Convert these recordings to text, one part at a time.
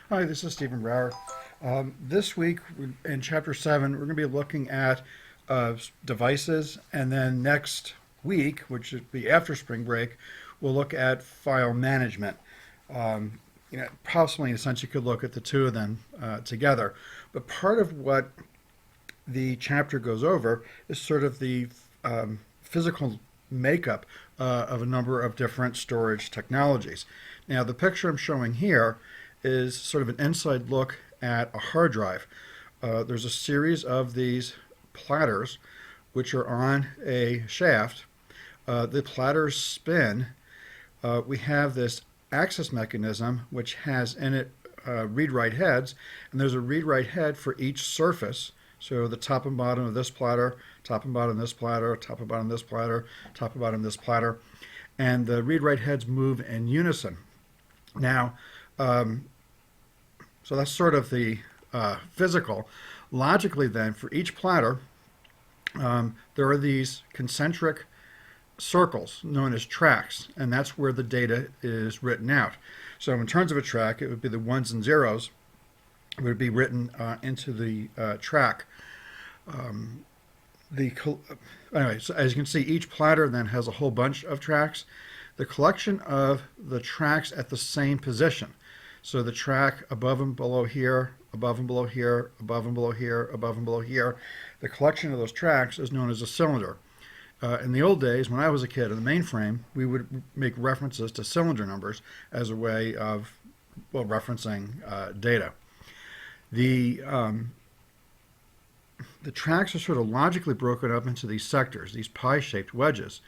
Hi, this is Stephen Brower. This week in Chapter 7, we're going to be looking at devices, and then next week, which would be after spring break, we'll look at file management. Possibly, in a sense, you could look at the two of them together. But part of what the chapter goes over is sort of the physical makeup of a number of different storage technologies. Now, the picture I'm showing here is sort of an inside look at a hard drive. There's a series of these platters which are on a shaft. The platters spin. We have this access mechanism which has in it read-write heads, and there's a read-write head for each surface. So the top and bottom of this platter, top and bottom of this platter, top and bottom of this platter, top and bottom of this platter, and the read-write heads move in unison. Now, so that's sort of the physical. Logically, then, for each platter, there are these concentric circles known as tracks, and that's where the data is written out. So in terms of a track, it would be the ones and zeros would be written into the track. Anyway, so as you can see, each platter then has a whole bunch of tracks. The collection of the tracks at the same position. So the track above and below here, above and below here, above and below here, above and below here. The collection of those tracks is known as a cylinder. In the old days, when I was a kid in the mainframe, we would make references to cylinder numbers as a way of, well, referencing data. The tracks are sort of logically broken up into these sectors, these pie-shaped wedges.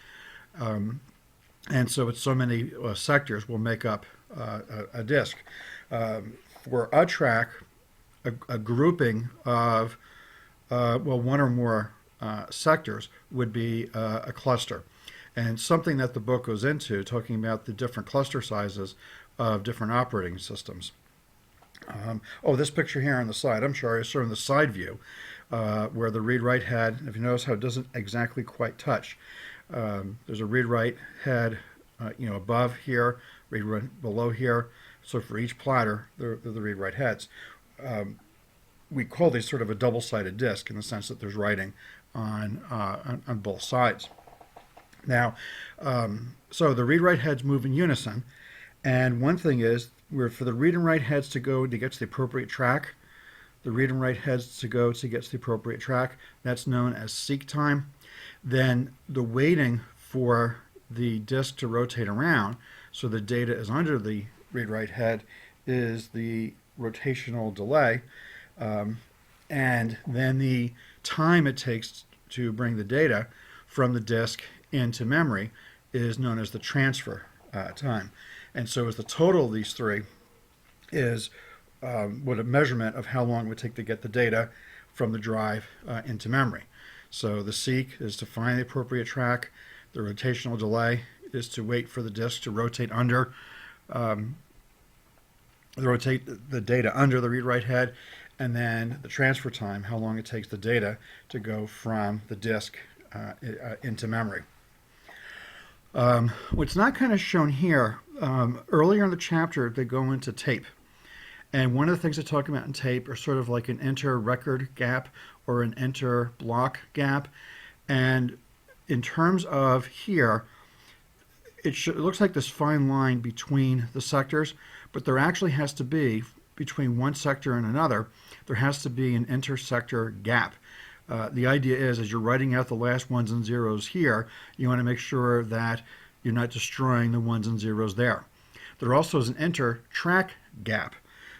And so it's so many sectors will make up a disk. For a track, a grouping of, one or more sectors would be a cluster. And something that the book goes into, talking about the different cluster sizes of different operating systems. This picture here on the side, I'm sorry, is showing the side view, where the read-write head, if you notice how it doesn't exactly quite touch, there's a read-write head, above here, read-write below here. So for each platter, they're the read-write heads. We call these sort of a double-sided disk in the sense that there's writing on both sides. Now, so the read-write heads move in unison, and one thing is, for the read and write heads to go to get to the appropriate track, the read and write heads to go to get to the appropriate track, that's known as seek time. Then the waiting for the disk to rotate around so the data is under the read-write head is the rotational delay. And then the time it takes to bring the data from the disk into memory is known as the transfer time. And so as the total of these three is what a measurement of how long it would take to get the data from the drive into memory. So the seek is to find the appropriate track. The rotational delay is to wait for the disk to rotate rotate the data under the read-write head, and then the transfer time, how long it takes the data to go from the disk into memory. What's not kind of shown here, earlier in the chapter, they go into tape. And one of the things they talk about in tape are sort of like an inter-record gap or an inter-block gap. And in terms of here, it looks like this fine line between the sectors, but there actually has to be, between one sector and another, there has to be an intersector gap. The idea is, as you're writing out the last ones and zeros here, you want to make sure that you're not destroying the ones and zeros there. There also is an inter-track gap.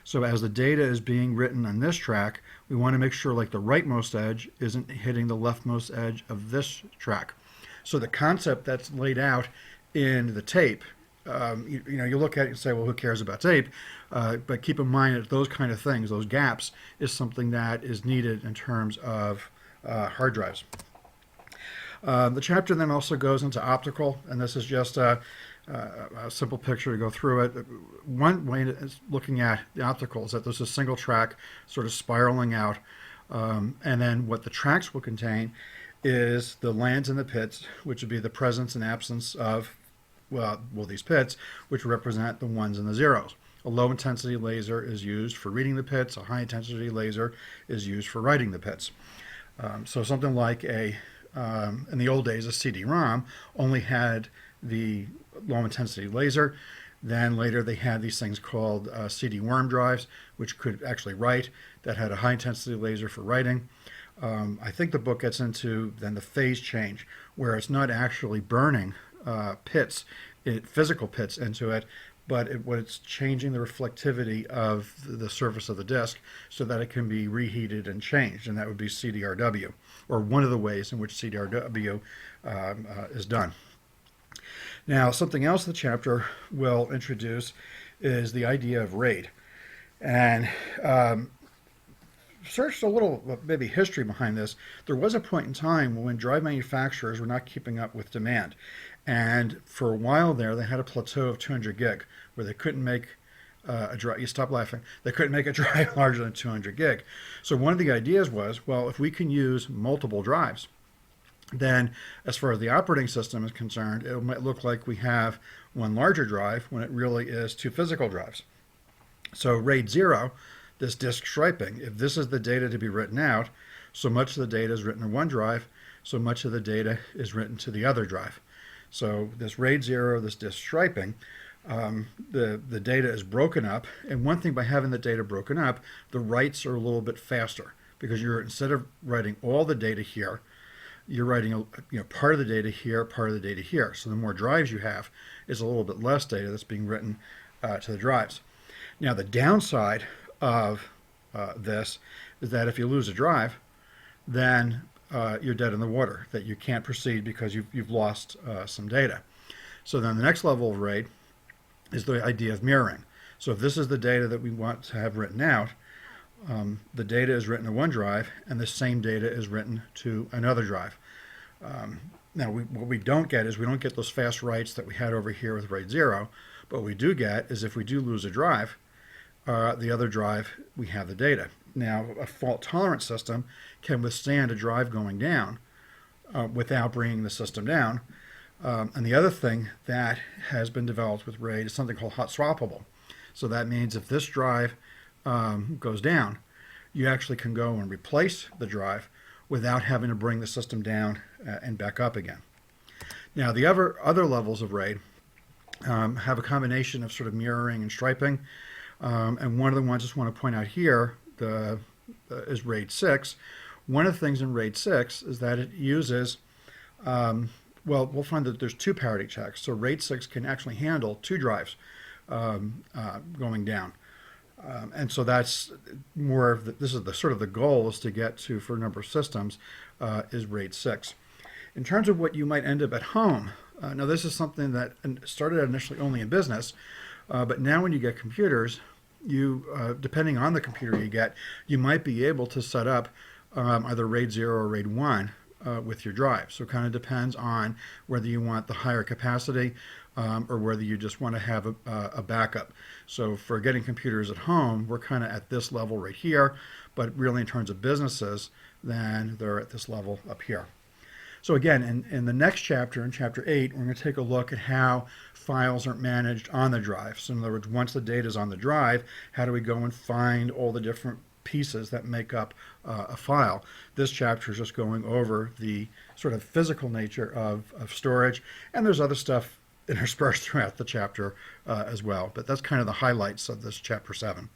So as the data is being written on this track, we want to make sure like the rightmost edge isn't hitting the leftmost edge of this track. So the concept that's laid out in the tape, you look at it and say, well, who cares about tape? But keep in mind that those kind of things, those gaps, is something that is needed in terms of hard drives. The chapter then also goes into optical, and this is just a simple picture to go through it. One way is looking at the optical is that there's a single track sort of spiraling out, and then what the tracks will contain is the lands and the pits, which would be the presence and absence of, these pits, which represent the ones and the zeros. A low intensity laser is used for reading the bits. A high intensity laser is used for writing the bits. So something like in the old days, a CD-ROM only had the low intensity laser. Then later they had these things called CD-worm drives, which could actually write, that had a high intensity laser for writing. I think the book gets into then the phase change, where it's not actually burning physical pits into it, but it's changing the reflectivity of the surface of the disk so that it can be reheated and changed, and that would be CDRW, or one of the ways in which CDRW is done. Now, something else the chapter will introduce is the idea of RAID. And searched a little, maybe history behind this. There was a point in time when drive manufacturers were not keeping up with demand. And for a while there, they had a plateau of 200 gig where they couldn't make a drive. You stop laughing. They couldn't make a drive larger than 200 gig. So one of the ideas was, well, if we can use multiple drives, then as far as the operating system is concerned, it might look like we have one larger drive when it really is two physical drives. So RAID 0, this disk striping, if this is the data to be written out, so much of the data is written in one drive, so much of the data is written to the other drive. So this RAID 0, this disk striping, the data is broken up, and one thing by having the data broken up, the writes are a little bit faster, because instead of writing all the data here, you're writing part of the data here, part of the data here. So the more drives you have, is a little bit less data that's being written to the drives. Now the downside of this is that if you lose a drive, then you're dead in the water, that you can't proceed because you've lost some data. So then the next level of RAID is the idea of mirroring. So if this is the data that we want to have written out, the data is written to one drive and the same data is written to another drive. Now what we don't get is we don't get those fast writes that we had over here with RAID 0, but what we do get is if we do lose a drive, the other drive, we have the data. Now, a fault-tolerant system can withstand a drive going down without bringing the system down. And the other thing that has been developed with RAID is something called hot swappable. So that means if this drive goes down, you actually can go and replace the drive without having to bring the system down and back up again. Now, the other levels of RAID have a combination of sort of mirroring and striping. And one of the ones I just want to point out here is RAID 6. One of the things in RAID 6 is that it uses, we'll find that there's two parity checks. So RAID 6 can actually handle two drives going down. And so that's more of this is the sort of the goal is to get to, for a number of systems, is RAID 6. In terms of what you might end up at home, now this is something that started initially only in business, but now when you get computers, depending on the computer you get, you might be able to set up either RAID 0 or RAID 1 with your drive. So it kind of depends on whether you want the higher capacity or whether you just want to have a backup. So for getting computers at home, we're kind of at this level right here, but really in terms of businesses, then they're at this level up here. So again, in the next chapter, in chapter 8, we're going to take a look at how files are managed on the drive. So in other words, once the data is on the drive, how do we go and find all the different pieces that make up a file? This chapter is just going over the sort of physical nature of storage, and there's other stuff interspersed throughout the chapter as well. But that's kind of the highlights of this chapter 7.